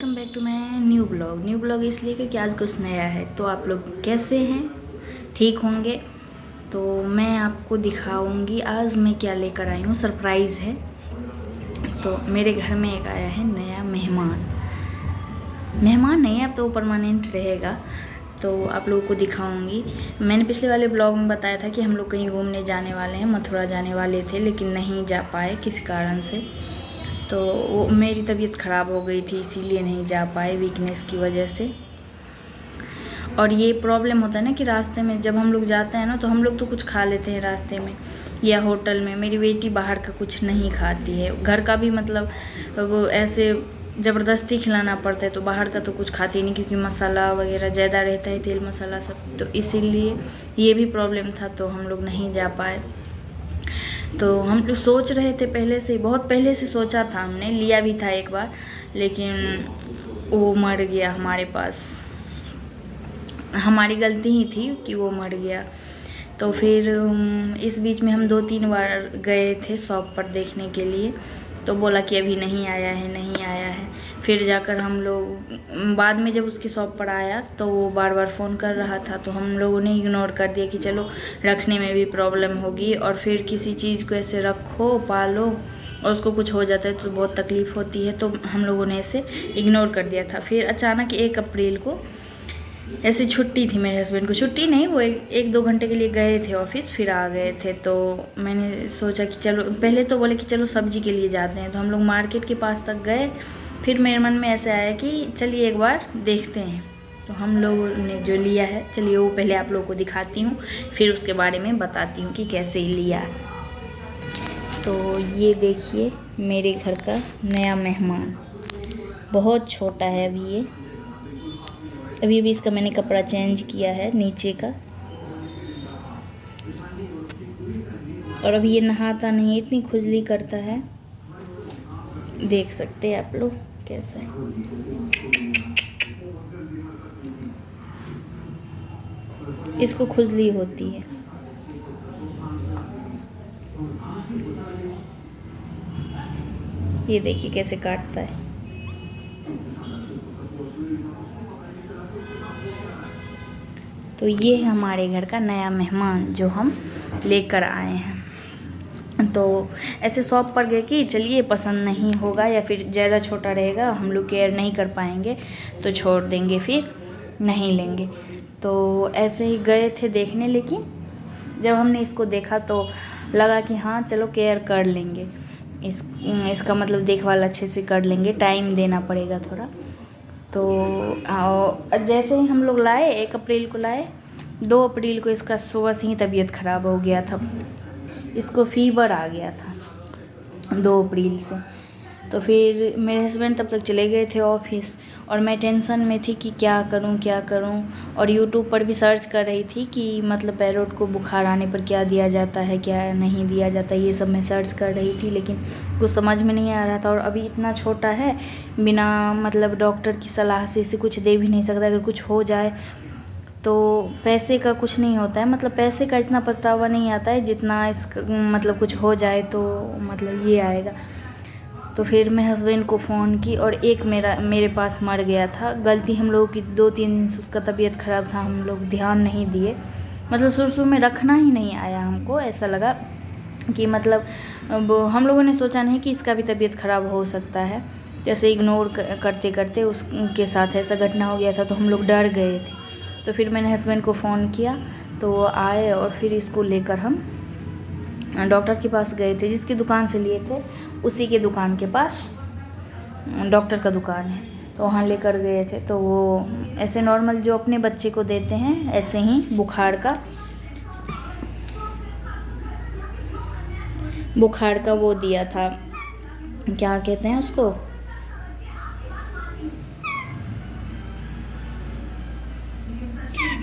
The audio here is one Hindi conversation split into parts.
Welcome back to my new blog इसलिए क्योंकि आज कुछ नया है। तो आप लोग कैसे हैं? ठीक होंगे। तो मैं आपको दिखाऊंगी आज मैं क्या लेकर आई हूँ। सरप्राइज़ है। तो मेरे घर में एक आया है नया मेहमान नहीं है, अब तो वो परमानेंट रहेगा। तो आप लोगों को दिखाऊंगी। मैंने पिछले वाले ब्लॉग में बताया था कि हम लोग कहीं घूमने जाने वाले हैं, मथुरा जाने वाले थे, लेकिन नहीं जा पाए किसी कारण से। तो वो मेरी तबीयत ख़राब हो गई थी, इसीलिए नहीं जा पाए, वीकनेस की वजह से। और ये प्रॉब्लम होता है ना कि रास्ते में जब हम लोग जाते हैं ना, तो हम लोग तो कुछ खा लेते हैं रास्ते में या होटल में। मेरी बेटी बाहर का कुछ नहीं खाती है, घर का भी मतलब वो ऐसे ज़बरदस्ती खिलाना पड़ता है, तो बाहर का तो कुछ खाती नहीं क्योंकि मसाला वगैरह ज़्यादा रहता है, तेल मसाला सब। तो इसीलिए ये भी प्रॉब्लम था, तो हम लोग नहीं जा पाए। तो हम लोग सोच रहे थे पहले से, बहुत पहले से सोचा था, हमने लिया भी था एक बार, लेकिन वो मर गया हमारे पास। हमारी गलती ही थी कि वो मर गया। तो फिर इस बीच में हम 2-3 बार गए थे शॉप पर देखने के लिए, तो बोला कि अभी नहीं आया है। फिर जाकर हम लोग बाद में जब उसकी शॉप पर आया तो वो बार बार फ़ोन कर रहा था, तो हम लोगों ने इग्नोर कर दिया कि चलो रखने में भी प्रॉब्लम होगी, और फिर किसी चीज़ को ऐसे रखो पालो और उसको कुछ हो जाता है तो बहुत तकलीफ़ होती है। तो हम लोगों ने ऐसे इग्नोर कर दिया था। फिर अचानक 1 अप्रैल को ऐसी छुट्टी थी, मेरे हस्बैंड को छुट्टी नहीं, वो 1-2 घंटे के लिए गए थे ऑफिस, फिर आ गए थे। तो मैंने सोचा कि चलो, पहले तो बोले कि चलो सब्जी के लिए जाते हैं, तो हम लोग मार्केट के पास तक गए। फिर मेरे मन में ऐसे आया कि चलिए एक बार देखते हैं। तो हम लोगों ने जो लिया है, चलिए वो पहले आप लोगों को दिखाती हूँ, फिर उसके बारे में बताती हूँ कि कैसे लिया। तो ये देखिए मेरे घर का नया मेहमान, बहुत छोटा है अभी इसका मैंने कपड़ा चेंज किया है नीचे का, और अभी ये नहाता नहीं, इतनी खुजली करता है, देख सकते हैं आप लोग कैसा है। इसको खुजली होती है। ये देखिए कैसे काटता है। तो ये है हमारे घर का नया मेहमान जो हम लेकर आए हैं। तो ऐसे शॉप पर गए कि चलिए पसंद नहीं होगा या फिर ज़्यादा छोटा रहेगा, हम लोग केयर नहीं कर पाएंगे तो छोड़ देंगे, फिर नहीं लेंगे। तो ऐसे ही गए थे देखने, लेकिन जब हमने इसको देखा तो लगा कि हाँ चलो केयर कर लेंगे, इसका मतलब देखभाल अच्छे से कर लेंगे, टाइम देना पड़ेगा थोड़ा। तो जैसे ही हम लोग लाए, 1 अप्रैल को लाए, 2 अप्रैल को इसका सुबह से ही तबीयत ख़राब हो गया था, इसको फीवर आ गया था 2 अप्रैल से। तो फिर मेरे हस्बैंड तब तक चले गए थे ऑफिस, और मैं टेंशन में थी कि क्या करूं। और यूट्यूब पर भी सर्च कर रही थी कि मतलब पैरोट को बुखार आने पर क्या दिया जाता है, क्या नहीं दिया जाता, ये सब मैं सर्च कर रही थी, लेकिन कुछ समझ में नहीं आ रहा था। और अभी इतना छोटा है, बिना मतलब डॉक्टर की सलाह से इसे कुछ दे भी नहीं सकता। अगर कुछ हो जाए तो पैसे का कुछ नहीं होता है, मतलब पैसे का इतना पछतावा नहीं आता है जितना इसका मतलब कुछ हो जाए तो मतलब ये आएगा। तो फिर मैं हस्बैंड को फ़ोन की, और एक मेरे पास मर गया था। गलती हम लोगों की, 2-3 दिन से उसका तबीयत ख़राब था, हम लोग ध्यान नहीं दिए, मतलब शुरू में रखना ही नहीं आया हमको। ऐसा लगा कि मतलब हम लोगों ने सोचा नहीं कि इसका भी तबीयत ख़राब हो सकता है, जैसे इग्नोर करते करते उसके साथ ऐसा घटना हो गया था, तो हम लोग डर गए थे। तो फिर मैंने हस्बैंड को फ़ोन किया, तो वो आए, और फिर इसको लेकर हम डॉक्टर के पास गए थे। जिसकी दुकान से लिए थे उसी के दुकान के पास डॉक्टर का दुकान है, तो वहाँ लेकर गए थे। तो वो ऐसे नॉर्मल जो अपने बच्चे को देते हैं, ऐसे ही बुखार का वो दिया था, क्या कहते हैं उसको,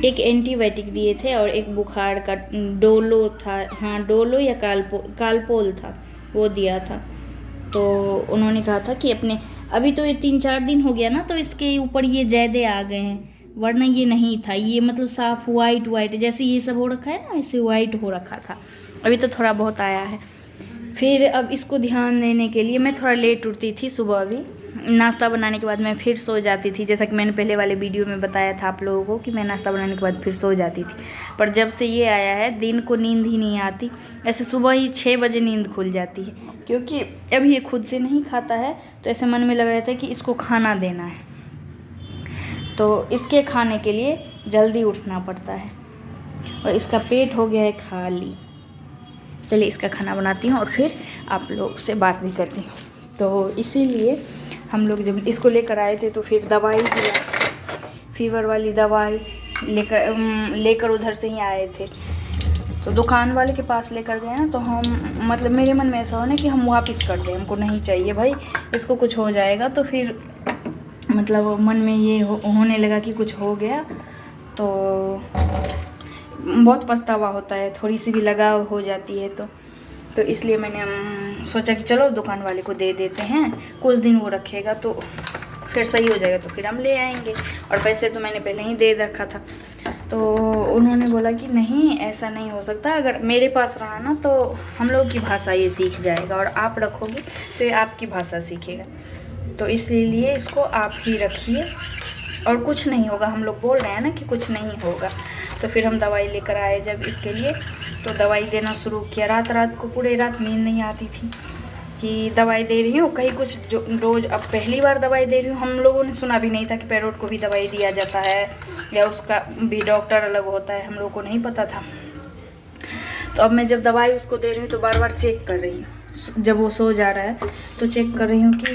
एक एंटीबायोटिक दिए थे, और एक बुखार का डोलो था, हाँ डोलो या कालपोल था, वो दिया था। तो उन्होंने कहा था कि अपने, अभी तो ये 3-4 दिन हो गया ना, तो इसके ऊपर ये ज़्यादा आ गए हैं, वरना ये नहीं था। ये मतलब साफ वाइट जैसे ये सब हो रखा है ना, ऐसे वाइट हो रखा था, अभी तो थोड़ा बहुत आया है। फिर अब इसको ध्यान देने के लिए मैं थोड़ा लेट उठती थी सुबह भी, नाश्ता बनाने के बाद मैं फिर सो जाती थी, जैसा कि मैंने पहले वाले वीडियो में बताया था आप लोगों को कि मैं नाश्ता बनाने के बाद फिर सो जाती थी। पर जब से ये आया है दिन को नींद ही नहीं आती, ऐसे सुबह ही 6 बजे नींद खुल जाती है, क्योंकि अभी ये खुद से नहीं खाता है। तो ऐसे मन में लग रहा था कि इसको खाना देना है, तो इसके खाने के लिए जल्दी उठना पड़ता है और इसका पेट हो गया है खाली। चलिए इसका खाना बनाती हूँ और फिर आप लोग से बात भी करती हूँ। तो इसीलिए हम लोग जब इसको लेकर आए थे तो फिर दवाई दिया, फीवर वाली दवाई लेकर उधर से ही आए थे। तो दुकान वाले के पास लेकर गए ना, तो हम मतलब मेरे मन में ऐसा हो ना कि हम वापस कर दें, हमको नहीं चाहिए भाई, इसको कुछ हो जाएगा। तो फिर मतलब मन में ये होने लगा कि कुछ हो गया तो बहुत पछतावा होता है, थोड़ी सी भी लगाव हो जाती है। तो इसलिए मैंने सोचा कि चलो दुकान वाले को दे देते हैं, कुछ दिन वो रखेगा तो फिर सही हो जाएगा, तो फिर हम ले आएंगे। और पैसे तो मैंने पहले ही दे रखा था। तो उन्होंने बोला कि नहीं ऐसा नहीं हो सकता, अगर मेरे पास रहा ना तो हम लोग की भाषा ये सीख जाएगा, और आप रखोगे तो ये आपकी भाषा सीखेगा। तो इसलिए इसको आप ही रखिए और कुछ नहीं होगा। हम लोग बोल रहे हैं ना कि कुछ नहीं होगा। तो फिर हम दवाई लेकर आए जब इसके लिए, तो दवाई देना शुरू किया। रात को पूरे रात नींद नहीं आती थी कि दवाई दे रही हूँ, कहीं कुछ जो रोज़ अब पहली बार दवाई दे रही हूँ। हम लोगों ने सुना भी नहीं था कि पैरोट को भी दवाई दिया जाता है या उसका भी डॉक्टर अलग होता है, हम लोगों को नहीं पता था। तो अब मैं जब दवाई उसको दे रही हूँ तो बार बार चेक कर रही हूँ, जब वो सो जा रहा है तो चेक कर रही हूँ कि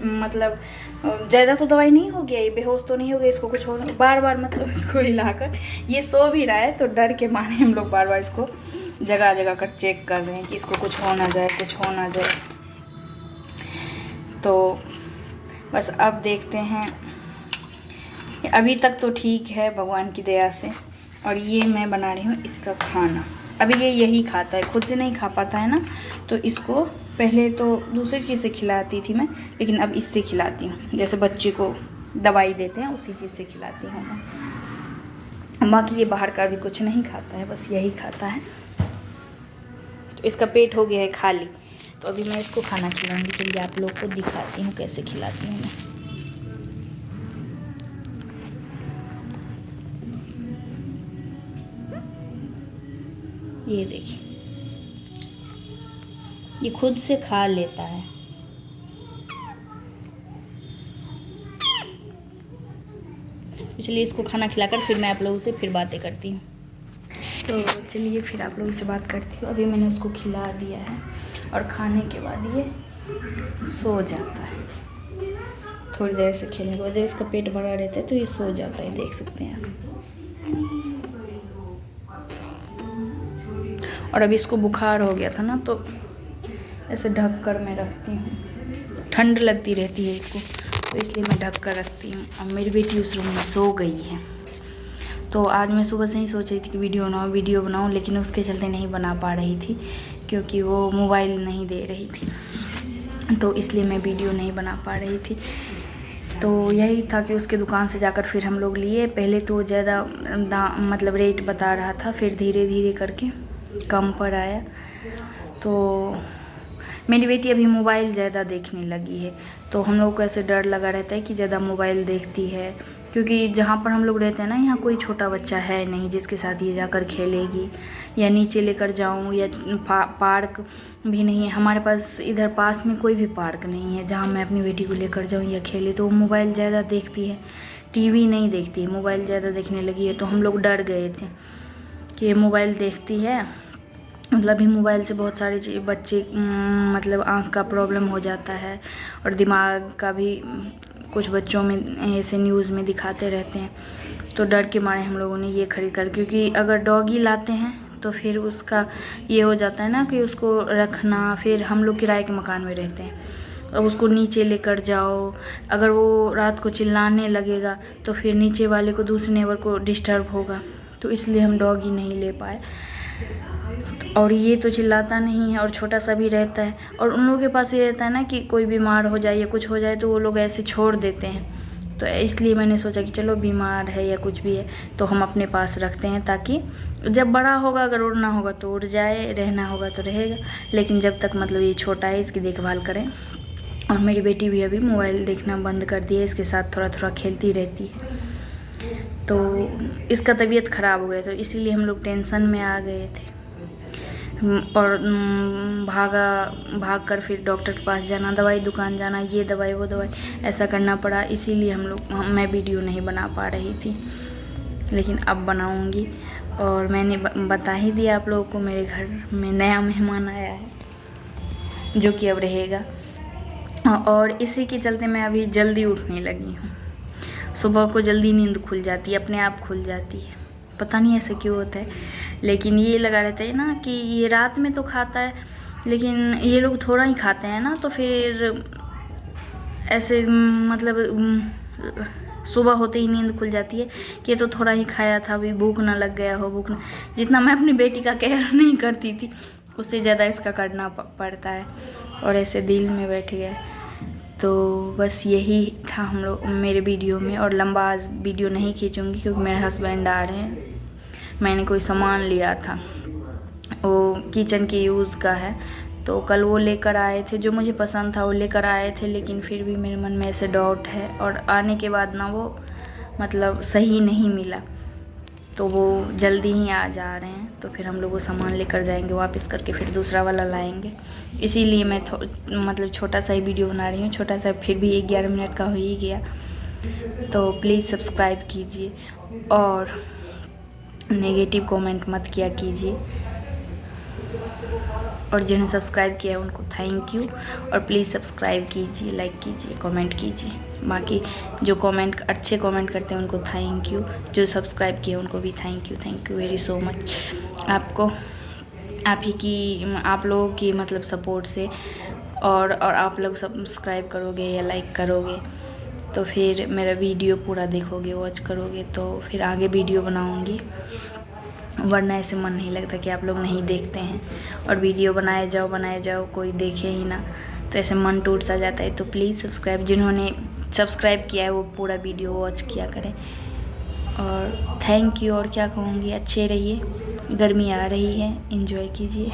मतलब ज़्यादा तो दवाई नहीं हो गया, ये बेहोश तो नहीं हो गया, इसको कुछ हो। बार बार मतलब इसको हिलाकर, ये सो भी रहा है तो डर के मारे हम लोग बार बार इसको जगह कर चेक कर रहे हैं कि इसको कुछ हो ना जाए, कुछ हो ना जाए। तो बस अब देखते हैं, अभी तक तो ठीक है भगवान की दया से। और ये मैं बना रही हूँ इसका खाना। अभी ये यही खाता है, खुद से नहीं खा पाता है ना, तो इसको पहले तो दूसरी चीज़ से खिलाती थी मैं, लेकिन अब इससे खिलाती हूँ। जैसे बच्चे को दवाई देते हैं उसी चीज़ से खिलाती हूँ मैं। बाकी ये बाहर का भी कुछ नहीं खाता है, बस यही खाता है। तो इसका पेट हो गया है खाली, तो अभी मैं इसको खाना खिलाऊंगी। चलिए आप लोग को दिखाती हूँ कैसे खिलाती हूँ मैं। ये देखिए, ये खुद से खा लेता है। तो चलिए इसको खाना खिलाकर फिर मैं आप लोगों से फिर बातें करती हूँ। तो चलिए फिर आप लोगों से बात करती हूँ। अभी मैंने उसको खिला दिया है और खाने के बाद ये सो जाता है। थोड़ी देर से खेलने के बाद जब इसका पेट भरा रहता है तो ये सो जाता है, देख सकते हैं आप। और अभी इसको बुखार हो गया था ना, तो ऐसे ढक कर मैं रखती हूँ, ठंड लगती रहती है इसको, तो इसलिए मैं ढक कर रखती हूँ। अब मेरी बेटी उस रूम में सो गई है। तो आज मैं सुबह से ही सोच रही थी कि वीडियो बनाऊँ, लेकिन उसके चलते नहीं बना पा रही थी, क्योंकि वो मोबाइल नहीं दे रही थी, तो इसलिए मैं वीडियो नहीं बना पा रही थी। तो यही था कि उसके दुकान से जाकर फिर हम लोग लिए। पहले तो ज़्यादा मतलब रेट बता रहा था, फिर धीरे धीरे करके कम पर आया। तो मेरी बेटी अभी मोबाइल ज़्यादा देखने लगी है, तो हम लोग को ऐसे डर लगा रहता है कि ज़्यादा मोबाइल देखती है, क्योंकि जहाँ पर हम लोग रहते हैं ना, यहाँ कोई छोटा बच्चा है नहीं जिसके साथ ये जाकर खेलेगी, या नीचे लेकर जाऊँ, या पार्क भी नहीं है हमारे पास। इधर पास में कोई भी पार्क नहीं है जहाँ मैं अपनी बेटी को लेकर जाऊँ या खेले। तो वो मोबाइल ज़्यादा देखती है, टीवी नहीं देखती है, मोबाइल ज़्यादा देखने लगी है। तो हम लोग डर गए थे कि ये मोबाइल देखती है, मतलब ही मोबाइल से बहुत सारे बच्चे मतलब आँख का प्रॉब्लम हो जाता है, और दिमाग का भी कुछ बच्चों में ऐसे न्यूज़ में दिखाते रहते हैं। तो डर के मारे हम लोगों ने ये खरीद कर, क्योंकि अगर डॉगी लाते हैं तो फिर उसका ये हो जाता है ना कि उसको रखना, फिर हम लोग किराए के मकान में रहते हैं, अब उसको नीचे लेकर जाओ, अगर वो रात को चिल्लाने लगेगा तो फिर नीचे वाले को, दूसरे नेबर को डिस्टर्ब होगा। तो इसलिए हम डॉगी नहीं ले पाए। और ये तो चिल्लाता नहीं है और छोटा सा भी रहता है, और उन लोगों के पास ये रहता है ना कि कोई बीमार हो जाए या कुछ हो जाए तो वो लोग ऐसे छोड़ देते हैं। तो इसलिए मैंने सोचा कि चलो बीमार है या कुछ भी है तो हम अपने पास रखते हैं, ताकि जब बड़ा होगा, अगर उड़ना होगा तो उड़ जाए, रहना होगा तो रहेगा, लेकिन जब तक मतलब ये छोटा है इसकी देखभाल करें। और मेरी बेटी भी अभी मोबाइल देखना बंद कर दी है, इसके साथ थोड़ा थोड़ा खेलती रहती है। तो इसका तबीयत ख़राब हो गया, तो इसीलिए हम लोग टेंशन में आ गए थे और भाग कर फिर डॉक्टर के पास जाना, दवाई दुकान जाना, ये दवाई वो दवाई, ऐसा करना पड़ा। इसीलिए मैं वीडियो नहीं बना पा रही थी, लेकिन अब बनाऊंगी। और मैंने बता ही दिया आप लोगों को, मेरे घर में नया मेहमान आया है जो कि अब रहेगा, और इसी के चलते मैं अभी जल्दी उठने लगी हूँ। सुबह को जल्दी नींद खुल जाती है, अपने आप खुल जाती है, पता नहीं ऐसे क्यों होता है। लेकिन ये लगा रहता है ना कि ये रात में तो खाता है, लेकिन ये लोग थोड़ा ही खाते हैं ना, तो फिर ऐसे मतलब सुबह होते ही नींद खुल जाती है कि ये तो थोड़ा ही खाया था, अभी भूख ना लग गया हो, भूख ना। जितना मैं अपनी बेटी का केयर नहीं करती थी, उससे ज़्यादा इसका करना पड़ता है, और ऐसे दिल में बैठ गया। तो बस यही था हम लोग मेरे वीडियो में, और लंबा आज वीडियो नहीं खींचूंगी क्योंकि मेरे हस्बैंड आ रहे हैं। मैंने कोई सामान लिया था, वो किचन के यूज़ का है, तो कल वो लेकर आए थे, जो मुझे पसंद था वो लेकर आए थे, लेकिन फिर भी मेरे मन में ऐसे डाउट है, और आने के बाद ना वो मतलब सही नहीं मिला, तो वो जल्दी ही आ जा रहे हैं। तो फिर हम लोग वो सामान लेकर जाएंगे वापस करके, फिर दूसरा वाला लाएंगे। इसीलिए मैं मतलब छोटा सा ही वीडियो बना रही हूँ, छोटा सा, फिर भी 11 मिनट का हो ही गया। तो प्लीज़ सब्सक्राइब कीजिए और नेगेटिव कमेंट मत किया कीजिए, और जिन्हें सब्सक्राइब किया है उनको थैंक यू। और प्लीज़ सब्सक्राइब कीजिए, लाइक कीजिए, कमेंट कीजिए। बाकी जो अच्छे कमेंट करते हैं उनको थैंक यू, जो सब्सक्राइब किए उनको भी thank you very so much. आप लोगों की मतलब सपोर्ट से, और आप लोग सब्सक्राइब करोगे या लाइक करोगे, तो फिर मेरा वीडियो पूरा देखोगे, वॉच करोगे, तो फिर आगे वीडियो बनाऊँगी। वरना ऐसे मन नहीं लगता कि आप लोग नहीं देखते हैं, और वीडियो बनाए जाओ कोई देखे ही ना, तो ऐसे मन टूट सा जाता है। तो प्लीज़ जिन्होंने सब्सक्राइब किया है वो पूरा वीडियो वॉच किया करें, और थैंक यू। और क्या कहूँगी, अच्छे रहिए, गर्मी आ रही है, एंजॉय कीजिए।